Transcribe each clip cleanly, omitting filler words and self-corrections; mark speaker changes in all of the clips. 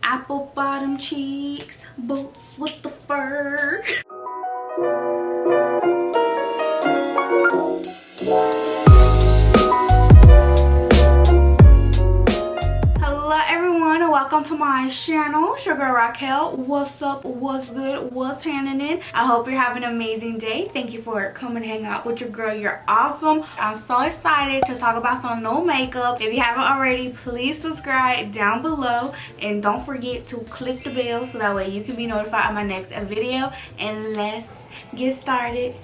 Speaker 1: Apple bottom cheeks, boots with the fur. Hello everyone and welcome to my channel. It's your girl Raquel. What's up? What's good? What's happening? I hope you're having an amazing day. Thank you for coming to hang out with your girl. You're awesome. I'm so excited to talk about some no makeup. If you haven't already, please subscribe down below and don't forget to click the bell so that way you can be notified of my next video. And let's get started.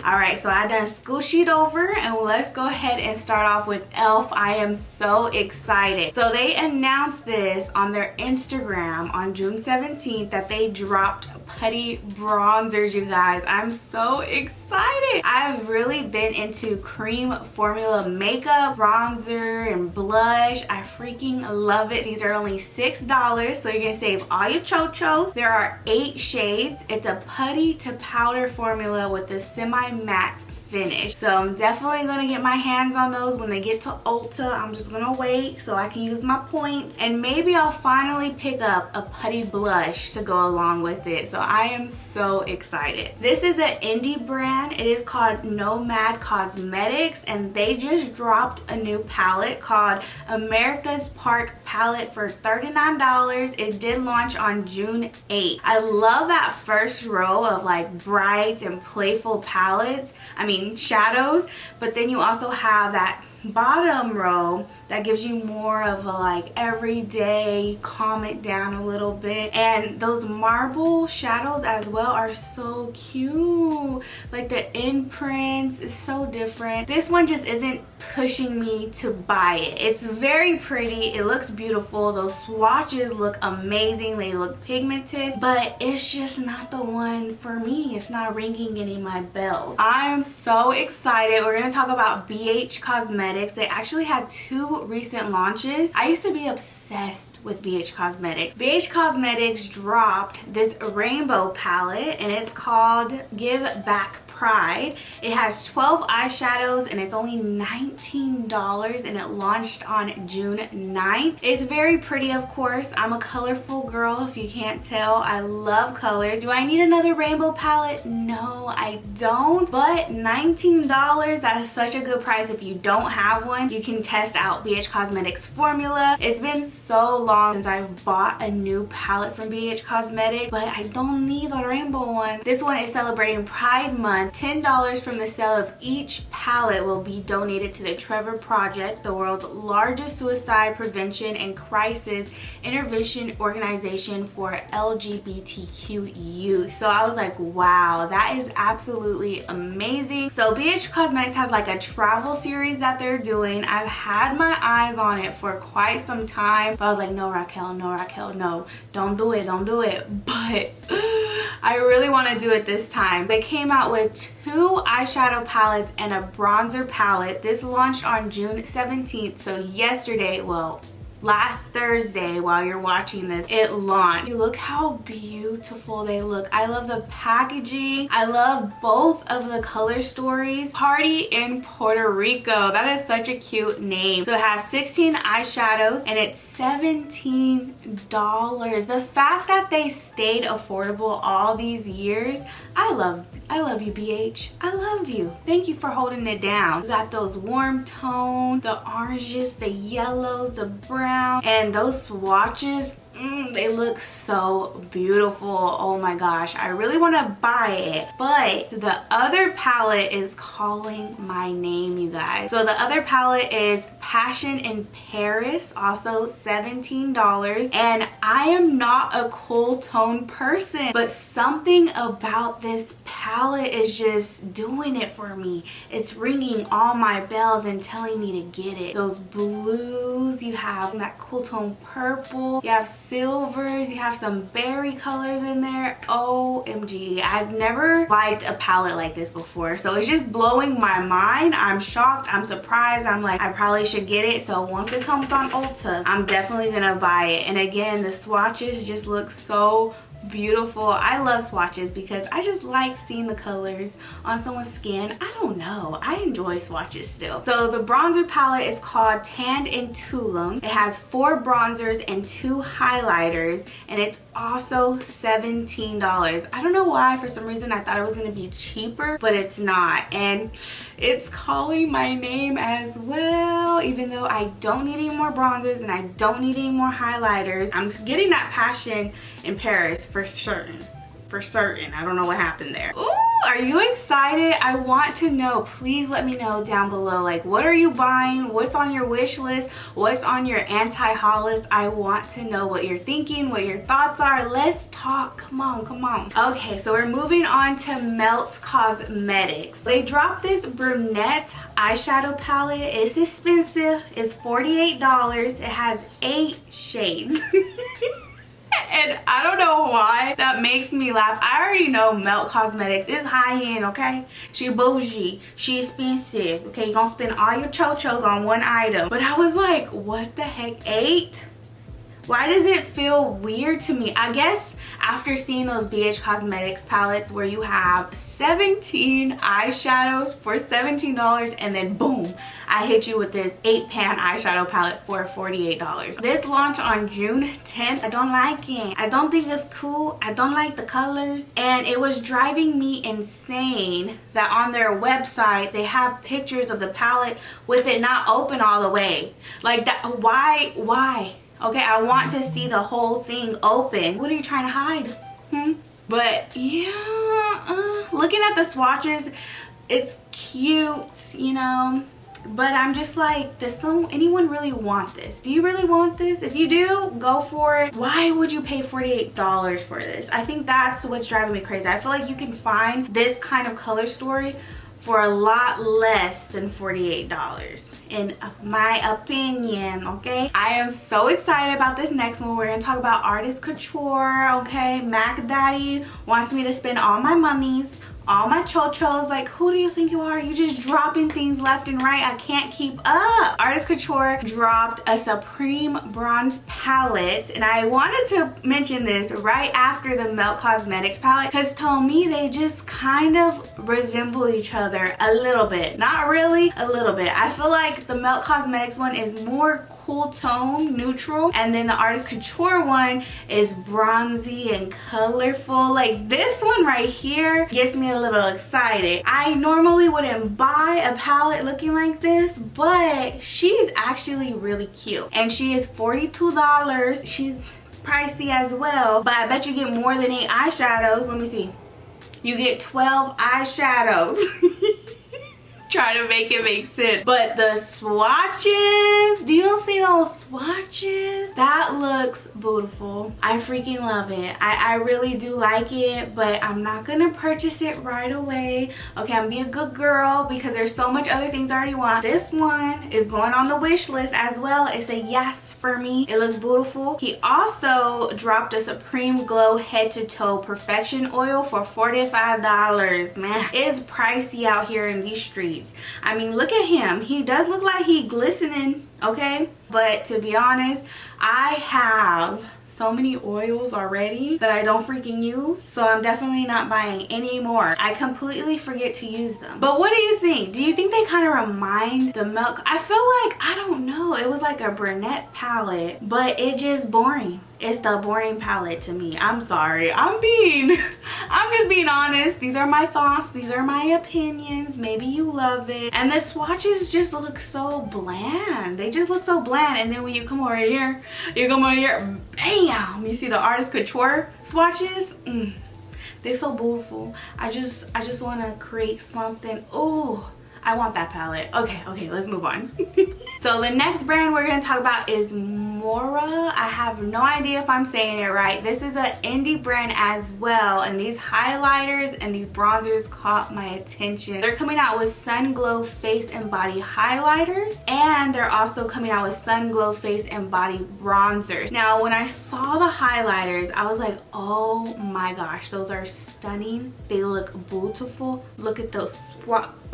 Speaker 1: Alright, so I done scooshed over and let's go ahead and start off with e.l.f. I am so excited. So they announced this on their Instagram on June 17th that they dropped Putty Bronzers, you guys. I'm so excited. I've really been into cream formula makeup, bronzer, and blush. I freaking love it. These are only $6, so you're gonna save all your chochos. There are 8 shades. It's a putty to powder formula with a semi-matte finish. So I'm definitely gonna get my hands on those when they get to Ulta. I'm just gonna wait so I can use my points, and maybe I'll finally pick up a putty blush to go along with it. So I am so excited. This is an indie brand. It is called NOMAD Cosmetics, and they just dropped a new palette called America's Park palette for $39. It did launch on June 8th. I love that first row of like bright and playful palettes. I mean shadows, but then you also have that bottom row that gives you more of a like everyday, calm it down a little bit. And those marble shadows as well are so cute. Like the imprints is so different. This one just isn't pushing me to buy it. It's very pretty, it looks beautiful, those swatches look amazing, they look pigmented, but it's just not the one for me. It's not ringing any of my bells. I am so excited. We're gonna talk about BH Cosmetics. They actually had 2 recent launches. I used to be obsessed with BH Cosmetics. BH Cosmetics dropped this rainbow palette and it's called Give Back Pride. It has 12 eyeshadows and it's only $19 and it launched on June 9th. It's very pretty, of course. I'm a colorful girl if you can't tell. I love colors. Do I need another rainbow palette? No, I don't. But $19, that is such a good price. If you don't have one, you can test out BH Cosmetics formula. It's been so long since I've bought a new palette from BH Cosmetics, but I don't need the rainbow one. This one is celebrating Pride Month. $10 from the sale of each palette will be donated to the Trevor Project, the world's largest suicide prevention and crisis intervention organization for LGBTQ youth. So I was like, wow, that is absolutely amazing. So BH Cosmetics has like a travel series that they're doing. I've had my eyes on it for quite some time, but I was like, no Raquel, no, don't do it. But I really want to do it this time. They came out with 2 eyeshadow palettes and a bronzer palette. This launched on June 17th, so yesterday, well, last Thursday while you're watching this, it launched. Look how beautiful they look. I love the packaging. I love both of the color stories. Party in Puerto Rico. That is such a cute name. So it has 16 eyeshadows and it's $17. The fact that they stayed affordable all these years, I love you, BH. I love you. Thank you for holding it down. You got those warm tones, the oranges, the yellows, the brown, and those swatches. They look so beautiful. Oh my gosh, I really want to buy it, but the other palette is calling my name, you guys. So the other palette is Passion in Paris, also $17, and I am not a cool tone person, but something about this palette is just doing it for me. It's ringing all my bells and telling me to get it. Those blues, you have that cool tone purple, you have silvers, you have some berry colors in there. OMG, I've never liked a palette like this before, so it's just blowing my mind. I'm shocked, I'm surprised, I'm like, I probably should get it. So once it comes on Ulta, I'm definitely gonna buy it. And again, the swatches just look so beautiful. I love swatches because I just like seeing the colors on someone's skin. I don't know, I enjoy swatches still. So the bronzer palette is called Tanned in Tulum. It has 4 bronzers and 2 highlighters, and it's also $17. I don't know why, for some reason I thought it was gonna be cheaper, but it's not. And it's calling my name as well, even though I don't need any more bronzers and I don't need any more highlighters. I'm getting that passion in Paris for certain. For certain. I don't know what happened there. Ooh, are you excited? I want to know. Please let me know down below. Like, what are you buying? What's on your wish list? What's on your anti-haul list? I want to know what you're thinking, what your thoughts are. Let's talk. Come on, come on. Okay, so we're moving on to Melt Cosmetics. They dropped this Brunet Eyeshadow palette. It's expensive. It's $48. It has 8 shades. And I don't know why that makes me laugh. I already know Melt Cosmetics is high-end, okay? She bougie, she expensive, okay? You're gonna spend all your chochos on one item. But I was like, what the heck, 8? Why does it feel weird to me? I guess after seeing those BH Cosmetics palettes where you have 17 eyeshadows for $17 and then boom, I hit you with this 8-pan eyeshadow palette for $48. This launched on June 10th. I don't like it. I don't think it's cool. I don't like the colors. And it was driving me insane that on their website they have pictures of the palette with it not open all the way. Like that, why? Okay, I want to see the whole thing open. What are you trying to hide? But yeah, looking at the swatches, it's cute, you know, but I'm just like, does anyone really want this? Do you really want this? If you do, go for it. Why would you pay $48 for this? I think that's what's driving me crazy. I feel like you can find this kind of color story for a lot less than $48 in my opinion, okay? I am so excited about this next one. We're gonna talk about Artist Couture, okay? Mac Daddy wants me to spend all my monies, all my chochos. Like, who do you think you are? You just dropping things left and right. I can't keep up. Artist Couture dropped a Supreme Bronze palette, and I wanted to mention this right after the Melt Cosmetics palette because to me they just kind of resemble each other a little bit. Not really, a little bit. I feel like the Melt Cosmetics one is more cool tone, neutral, and then the Artist Couture one is bronzy and colorful. Like this one right here gets me a little excited. I normally wouldn't buy a palette looking like this, but she's actually really cute, and she is $42. She's pricey as well, but I bet you get more than 8 eyeshadows. Let me see. You get 12 eyeshadows. Try to make it make sense. But the swatches, do you see those swatches? That looks beautiful. I freaking love it. I really do like it, but I'm not gonna purchase it right away. Okay, I'm being a good girl because there's so much other things I already want. This one is going on the wish list as well. It's a yes for me. It looks beautiful. He also dropped a Supreme Glow Head to Toe Perfection Oil for $45. Man, it's pricey out here in these streets. I mean, look at him. He does look like he glistening, okay? But to be honest, I have so many oils already that I don't freaking use, so I'm definitely not buying any more. I completely forget to use them. But what do you think? Do you think they kind of remind the Melt? I feel like, I don't know, it was like a brunette palette, but it just boring. It's the boring palette to me. I'm sorry. I'm just being honest. These are my thoughts. These are my opinions. Maybe you love it. And the swatches just look so bland. They just look so bland. And then when you come over here, bam! You see the Artist Couture swatches? They're so beautiful. I just want to create something. Oh, I want that palette. Okay, let's move on. So the next brand we're going to talk about is MOIRA. I have no idea if I'm saying it right. This is an indie brand as well, and these highlighters and these bronzers caught my attention. They're coming out with Sun Glow Face and Body highlighters, and they're also coming out with Sun Glow Face and Body bronzers. Now, when I saw the highlighters, I was like, oh my gosh, those are stunning. They look beautiful. Look at those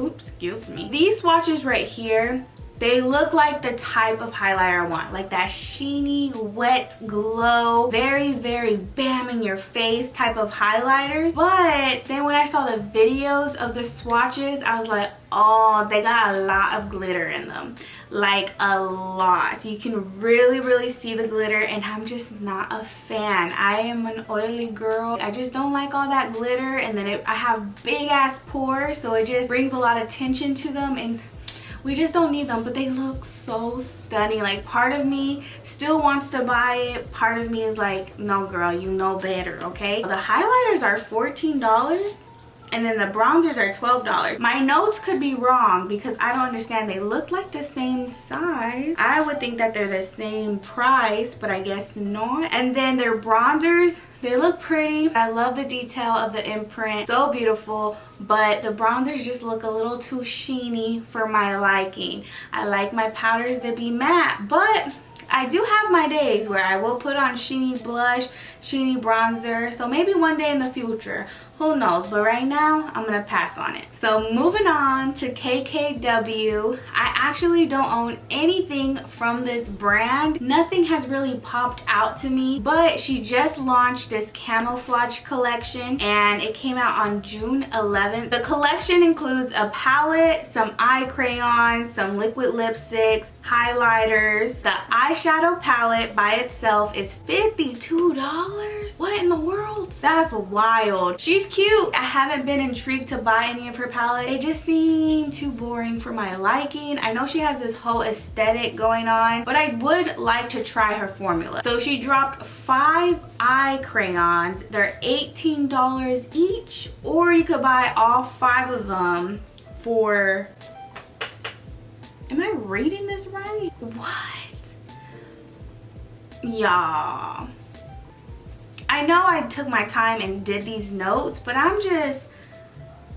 Speaker 1: oops, excuse me. These swatches right here, They look like the type of highlighter I want, like that sheeny, wet glow, very, very bam in your face type of highlighters. But then when I saw the videos of the swatches, I was like, oh, they got a lot of glitter in them. Like a lot. You can really, really see the glitter, and I'm just not a fan. I am an oily girl. I just don't like all that glitter, and then I have big ass pores, so it just brings a lot of attention to them, and we just don't need them. But they look so stunning. Like, part of me still wants to buy it. Part of me is like, no girl, you know better, okay? The highlighters are $14. And then the bronzers are $12. My notes could be wrong because I don't understand. They look like the same size. I would think that they're the same price, but I guess not. And then their bronzers, they look pretty. I love the detail of the imprint. So beautiful. But the bronzers just look a little too sheeny for my liking. I like my powders to be matte, but I do have my days where I will put on sheeny blush, sheeny bronzer. So maybe one day in the future, who knows? But right now, I'm gonna pass on it. So moving on to KKW. I actually don't own anything from this brand. Nothing has really popped out to me, but she just launched this camouflage collection, and it came out on June 11th. The collection includes a palette, some eye crayons, some liquid lipsticks, highlighters. The eyeshadow palette by itself is $52. What in the world? That's wild. She's cute. I haven't been intrigued to buy any of her palette. They just seem too boring for my liking. I know she has this whole aesthetic going on, but I would like to try her formula. So she dropped 5 eye crayons. They're $18 each, or you could buy all 5 of them for, am I reading this right? What? Y'all, I know I took my time and did these notes, but I'm just,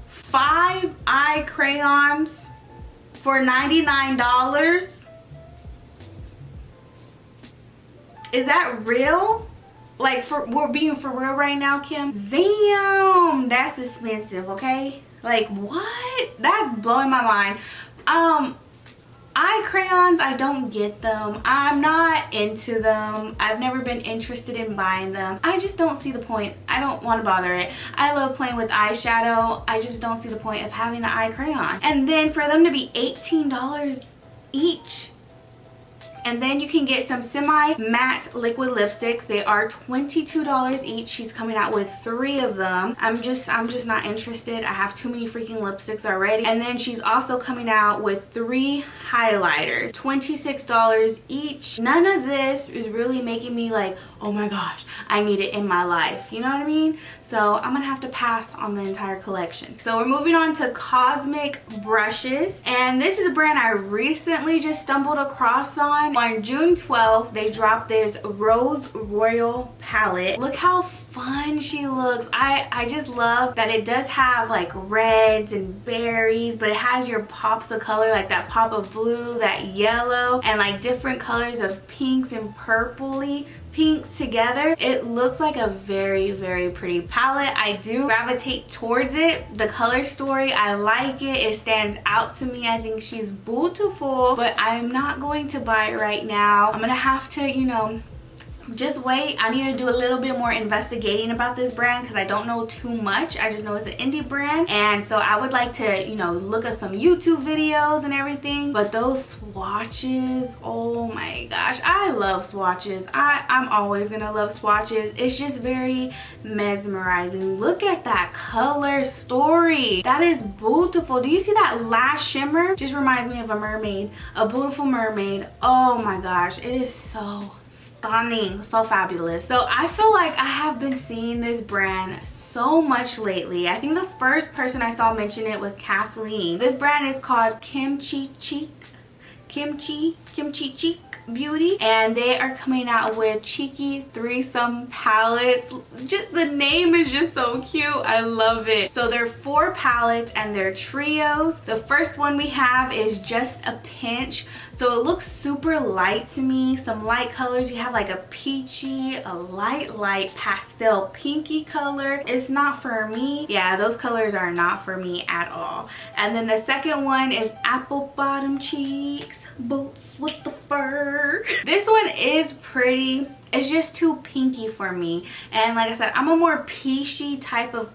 Speaker 1: 5 eye crayons for $99. Is that real? Like, we're being for real right now, Kim? Damn, that's expensive, okay? Like, what? That's blowing my mind. Eye crayons, I don't get them. I'm not into them. I've never been interested in buying them. I just don't see the point. I don't want to bother it. I love playing with eyeshadow. I just don't see the point of having an eye crayon. And then for them to be $18 each. And then you can get some semi-matte liquid lipsticks. They are $22 each. She's coming out with 3 of them. I'm just not interested. I have too many freaking lipsticks already. And then she's also coming out with 3 highlighters, $26 each. None of this is really making me like, oh my gosh, I need it in my life. You know what I mean? So I'm gonna have to pass on the entire collection. So we're moving on to Cosmic brushes. And this is a brand I recently just stumbled across on. On June 12th, they dropped this Rose Royal palette. Look how fun she looks. I just love that it does have like reds and berries, but it has your pops of color, like that pop of blue, that yellow, and like different colors of pinks and purpley pinks together. It looks like a very, very pretty palette. I do gravitate towards it. The color story, I like it. It stands out to me. I think she's beautiful, but I'm not going to buy it right now. I'm gonna have to, you know, just wait. I need to do a little bit more investigating about this brand because I don't know too much. I just know it's an indie brand, and so I would like to, you know, look up some YouTube videos and everything. But those swatches, oh my gosh, I love swatches. I'm always gonna love swatches. It's just very mesmerizing. Look at that color story. That is beautiful. Do you see that last shimmer? Just reminds me of a mermaid, a beautiful mermaid. Oh my gosh, it is so stunning, so fabulous. So I feel like I have been seeing this brand so much lately. I think the first person I saw mention it was Kathleen. This brand is called Kimchi Kimchi Cheek Beauty, and they are coming out with cheeky threesome palettes. Just the name is just so cute. I love it. So they're 4 palettes and they're trios. The first one we have is Just a Pinch. So it looks super light to me. Some light colors. You have like a peachy, a light pastel pinky color. It's not for me. Yeah, those colors are not for me at all. And then the second one is Apple Bottom Cheeks, Boots with the Fur. This one is pretty. It's just too pinky for me. And like I said, I'm a more peachy type of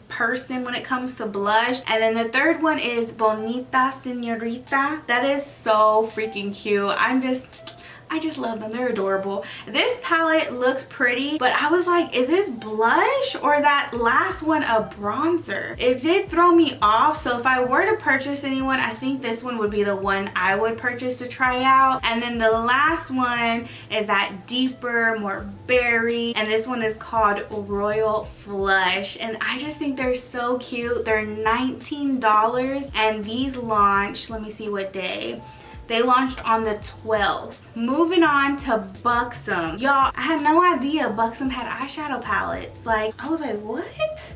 Speaker 1: person when it comes to blush. And then the third one is Bonita Señorita. That is so freaking cute. I just love them. They're adorable. This palette looks pretty, but I was like, is this blush or is that last one a bronzer? It did throw me off. So if I were to purchase anyone, I think this one would be the one I would purchase to try out. And then the last one is that deeper, more berry. And this one is called Royal Flush. And I just think they're so cute. They're $19 and these launched, let me see what day. They launched on the 12th. Moving on to Buxom. Y'all, I had no idea Buxom had eyeshadow palettes. Like, I was like, what?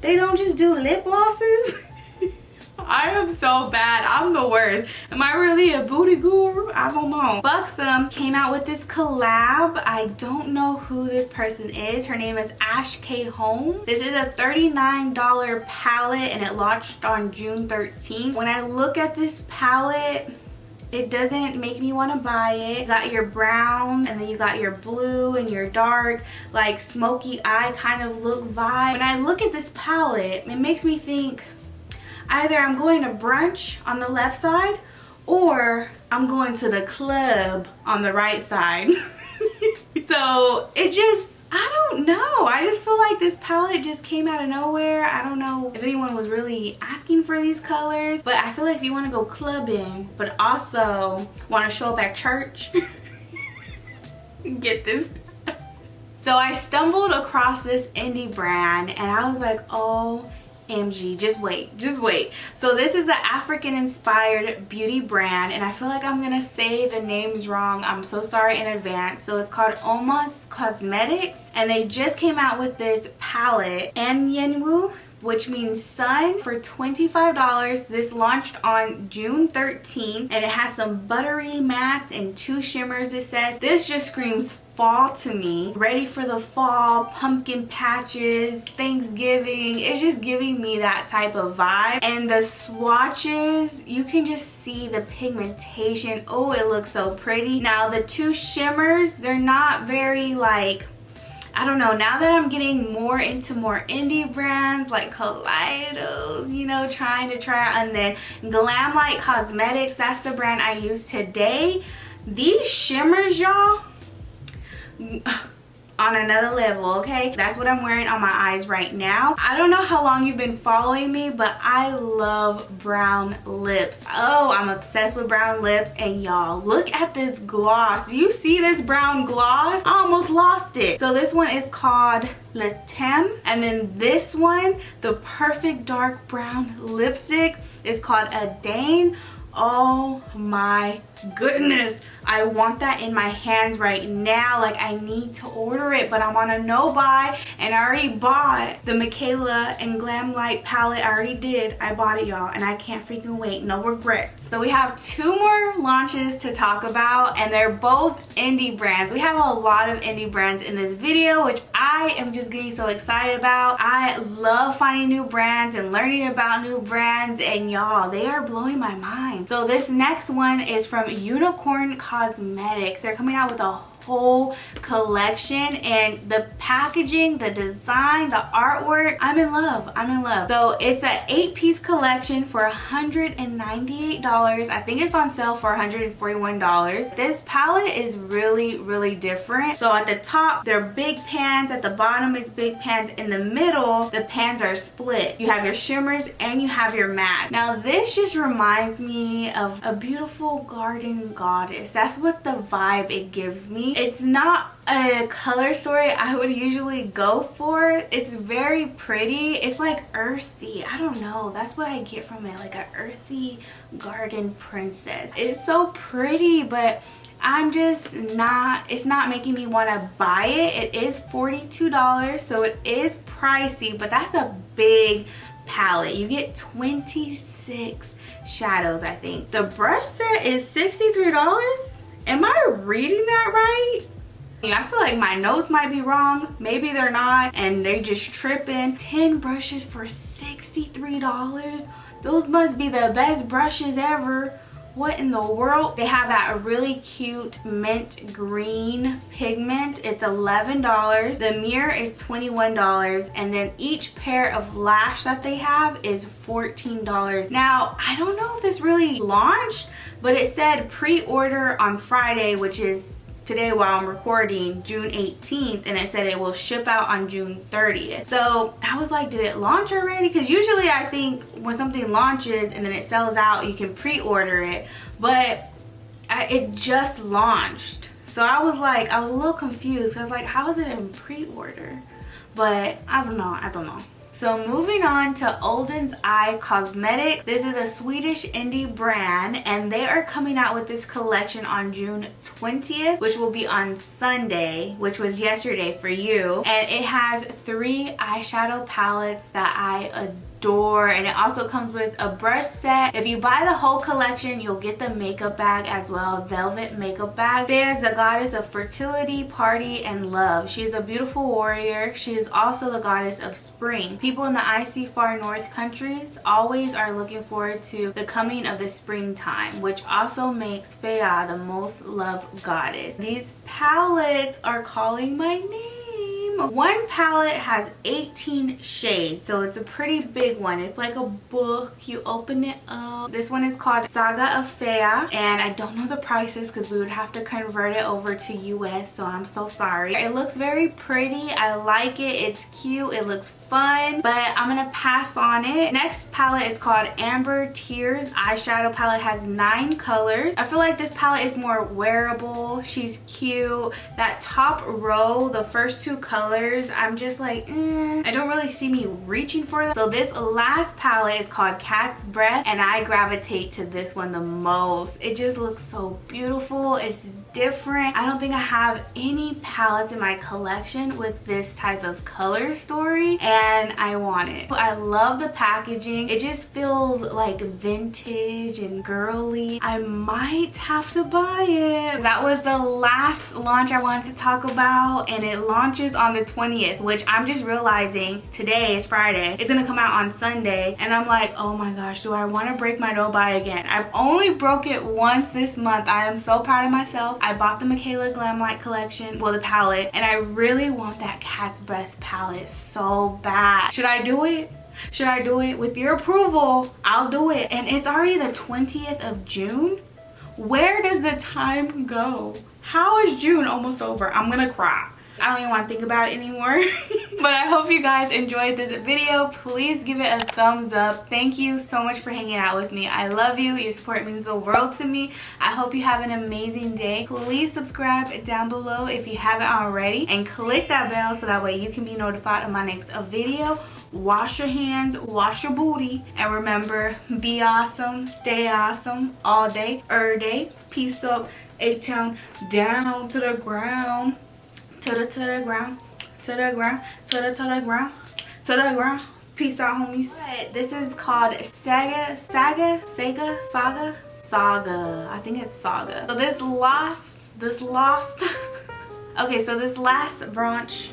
Speaker 1: They don't just do lip glosses? I am so bad. I'm the worst. Am I really a booty guru? I don't know. Buxom came out with this collab. I don't know who this person is. Her name is Ash K. Home. This is a $39 palette and it launched on June 13th. When I look at this palette, it doesn't make me want to buy it. You got your brown and then you got your blue and your dark, like smoky eye kind of look vibe. When I look at this palette, it makes me think either I'm going to brunch on the left side or I'm going to the club on the right side. So it just, I don't know. I just feel like this palette just came out of nowhere. I don't know if anyone was really asking for these colors, but I feel like if you want to go clubbing, but also want to show up at church, get this. So I stumbled across this indie brand and I was like, oh, OMG, just wait. So this is an African inspired beauty brand and I feel like I'm gonna say the names wrong. I'm so sorry in advance. So it's called Omas Cosmetics and they just came out with this palette, Anyenwu, which means sun, for $25. This launched on June 13th and it has some buttery mattes and 2 shimmers. It says this just screams fall to me. Ready for the fall, pumpkin patches, Thanksgiving. It's just giving me that type of vibe. And the swatches, you can just see the pigmentation. Oh, it looks so pretty. Now the 2 shimmers, they're not very like, I don't know, now that I'm getting more into more indie brands like Kaleidos, you know, trying to try out, and then Glam Light Cosmetics, that's the brand I use today. These shimmers, y'all, on another level, okay? That's what I'm wearing on my eyes right now. I don't know how long you've been following me, but I love brown lips. Oh, I'm obsessed with brown lips. And y'all, look at this gloss. Do you see this brown gloss? I almost lost it. So this one is called Le Thème. And then this one, the perfect dark brown lipstick, is called Adane. Oh my goodness, I want that in my hands right now. Like, I need to order it, but I'm on a no buy and I already bought the Michaela and Glam Light palette. I already did. I bought it, y'all, and I can't freaking wait. No regrets. So we have 2 more launches to talk about and they're both indie brands. We have a lot of indie brands in this video, which I am just getting so excited about. I love finding new brands and learning about new brands, and y'all, they are blowing my mind. So this next one is from Unicorn Cosmetics. They're coming out with a whole collection, and the packaging, the design, the artwork, I'm in love. So it's an 8-piece collection for $198. I think it's on sale for $141. This palette is really different. So at the top, they're big pans. At the bottom, it's big pans. In the middle, the pans are split. You have your shimmers and you have your matte. Now this just reminds me of a beautiful garden goddess. That's what the vibe it gives me. me. It's not a color story I would usually go for. It's very pretty. It's like earthy. I don't know. That's what I get from it. Like an earthy garden princess. It's so pretty, but I'm just not, it's not making me want to buy it. It is $42, so it is pricey, but that's a big palette. You get 26 shadows, I think. The brush set is $63. Am I reading that right? I feel like my notes might be wrong. Maybe they're not, and they just tripping. 10 brushes for $63. Those must be the best brushes ever. What in the world? They have that really cute mint green pigment. It's $11. The mirror is $21, and then each pair of lash that they have is $14. Now, I don't know if this really launched, but it said pre-order on Friday, which is today while I'm recording, June 18th, and it said it will ship out on June 30th. So I was like, did it launch already? Because usually I think when something launches and then it sells out, you can pre-order it, but it just launched. So I was like, I was a little confused. I was like, how is it in pre-order? But I don't know. So moving on to Olden's Eye Cosmetics. This is a Swedish indie brand, and they are coming out with this collection on June 20th, which will be on Sunday, which was yesterday for you. And it has 3 eyeshadow palettes that I adore, and it also comes with a brush set. If you buy the whole collection, you'll get the makeup bag as well, velvet makeup bag. Fea is the goddess of fertility, party, and love. She is a beautiful warrior. She is also the goddess of spring. People in the icy far north countries always are looking forward to the coming of the springtime, which also makes Fea the most loved goddess. These palettes are calling my name. One palette has 18 shades, so it's a pretty big one. It's like a book. You open it up. This one is called Saga of Fea, and I don't know the prices because we would have to convert it over to US, so I'm so sorry. It looks very pretty. I like it. It's cute. It looks fun, but I'm gonna pass on it. Next palette is called Amber Tears eyeshadow palette. Has 9 colors. I feel like this palette is more wearable. She's cute. That top row, the first 2 colors, I'm just like, I don't really see me reaching for that. So this last palette is called Cat's Breath, and I gravitate to this one the most. It just looks so beautiful. It's different. I don't think I have any palettes in my collection with this type of color story, and I want it. I love the packaging. It just feels like vintage and girly. I might have to buy it. That was the last launch I wanted to talk about, and it launches on the 20th, which I'm just realizing today is Friday. It's gonna come out on Sunday, and I'm like, oh my gosh, do I want to break my don't buy again? I've only broke it once this month. I am so proud of myself. I bought the Michaela Glamlight collection, well, the palette, and I really want that Cat's Breath palette so bad. Should I do it? Should I do it? With your approval, I'll do it. And it's already the 20th of June. Where does the time go? How is June almost over? I'm gonna cry. I don't even want to think about it anymore. But I hope you guys enjoyed this video. Please give it a thumbs up. Thank you so much for hanging out with me. I love you. Your support means the world to me. I hope you have an amazing day. Please subscribe down below if you haven't already, and click that bell so that way you can be notified of my next video. Wash your hands, wash your booty, and remember, be awesome, stay awesome all day, every day. Peace up, A-Town, down to the ground. To the ground, to the ground, to the ground, to the ground. Peace out, homies. This is called Saga. I think it's Saga. So this last okay, so this last branch,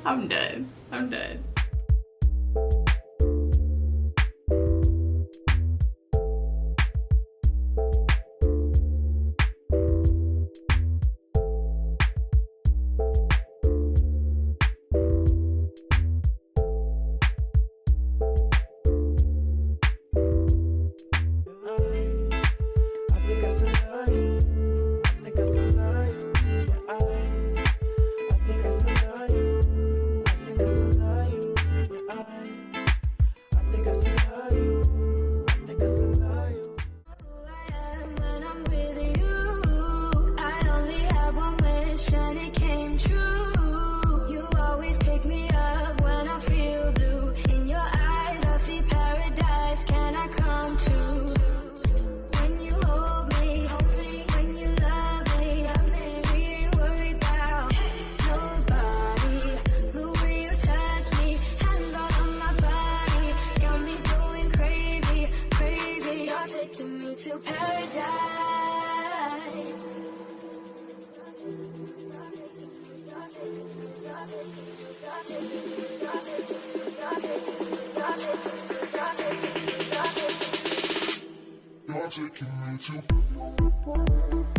Speaker 1: I'm done.
Speaker 2: I think I saw you. taking me to